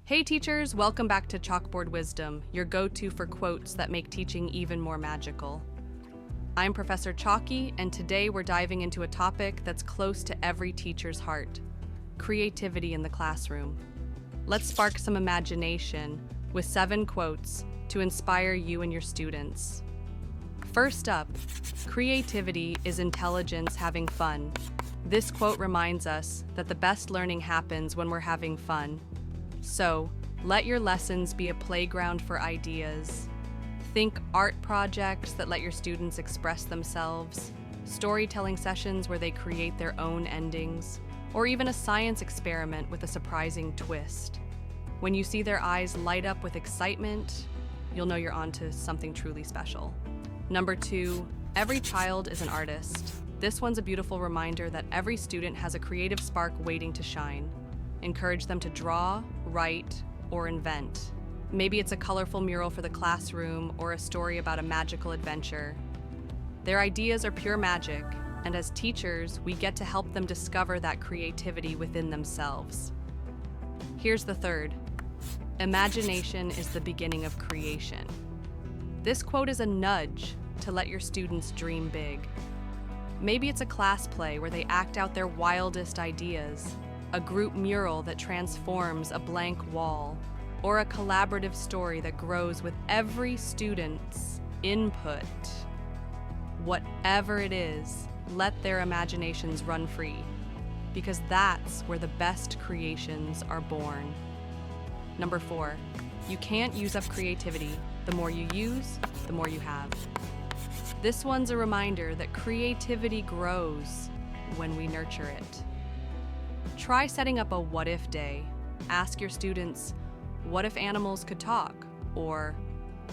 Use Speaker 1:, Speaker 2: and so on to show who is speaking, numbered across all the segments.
Speaker 1: Hey teachers, welcome back to Chalkboard Wisdom, your go-to for quotes that make teaching even more magical. I'm Professor Chalky, and today we're diving into a topic that's close to every teacher's heart: creativity in the classroom. Let's spark some imagination with 7 quotes to inspire you and your students. First up, creativity is intelligence having fun. This quote reminds us that the best learning happens when we're having fun. So, let your lessons be a playground for ideas. Think art projects that let your students express themselves, storytelling sessions where they create their own endings, or even a science experiment with a surprising twist. When you see their eyes light up with excitement, you'll know you're onto something truly special. Number 2, every child is an artist. This one's a beautiful reminder that every student has a creative spark waiting to shine. Encourage them to draw, write, or invent. Maybe it's a colorful mural for the classroom or a story about a magical adventure. Their ideas are pure magic, and as teachers, we get to help them discover that creativity within themselves. Here's the third: imagination is the beginning of creation. This quote is a nudge to let your students dream big. Maybe it's a class play where they act out their wildest ideas, a group mural that transforms a blank wall, or a collaborative story that grows with every student's input. Whatever it is, let their imaginations run free, because that's where the best creations are born. Number 4, you can't use up creativity. The more you use, the more you have. This one's a reminder that creativity grows when we nurture it. Try setting up a what-if day. Ask your students, what if animals could talk? Or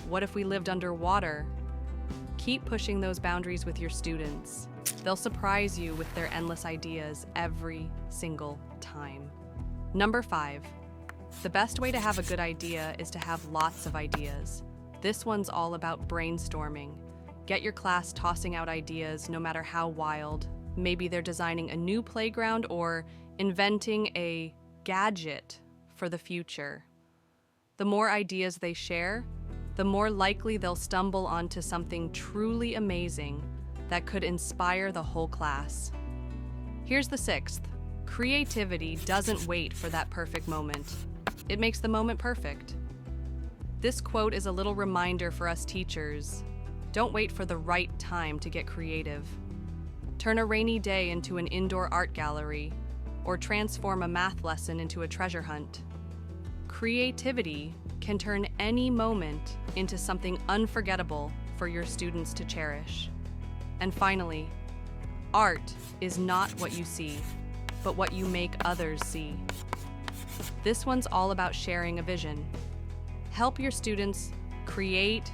Speaker 1: what if we lived underwater? Keep pushing those boundaries with your students. They'll surprise you with their endless ideas every single time. Number 5, the best way to have a good idea is to have lots of ideas. This one's all about brainstorming. Get your class tossing out ideas, no matter how wild. Maybe they're designing a new playground or inventing a gadget for the future. The more ideas they share, the more likely they'll stumble onto something truly amazing that could inspire the whole class. Here's the 6th: creativity doesn't wait for that perfect moment. It makes the moment perfect. This quote is a little reminder for us teachers. Don't wait for the right time to get creative. Turn a rainy day into an indoor art gallery, or transform a math lesson into a treasure hunt. Creativity can turn any moment into something unforgettable for your students to cherish. And finally, art is not what you see, but what you make others see. This one's all about sharing a vision. Help your students create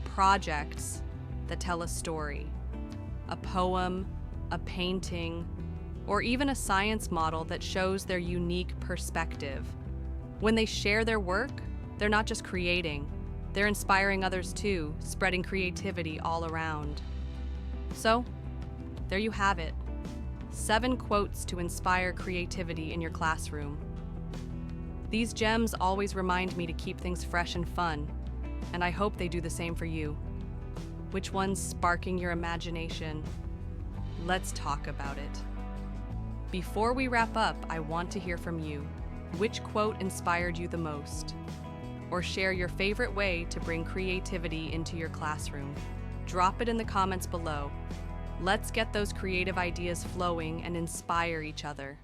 Speaker 1: projects that tell a story, a poem, a painting, or even a science model that shows their unique perspective. When they share their work, they're not just creating, they're inspiring others too, spreading creativity all around. So, there you have it. 7 quotes to inspire creativity in your classroom. These gems always remind me to keep things fresh and fun, and I hope they do the same for you. Which one's sparking your imagination? Let's talk about it. Before we wrap up, I want to hear from you. Which quote inspired you the most? Or share your favorite way to bring creativity into your classroom. Drop it in the comments below. Let's get those creative ideas flowing and inspire each other.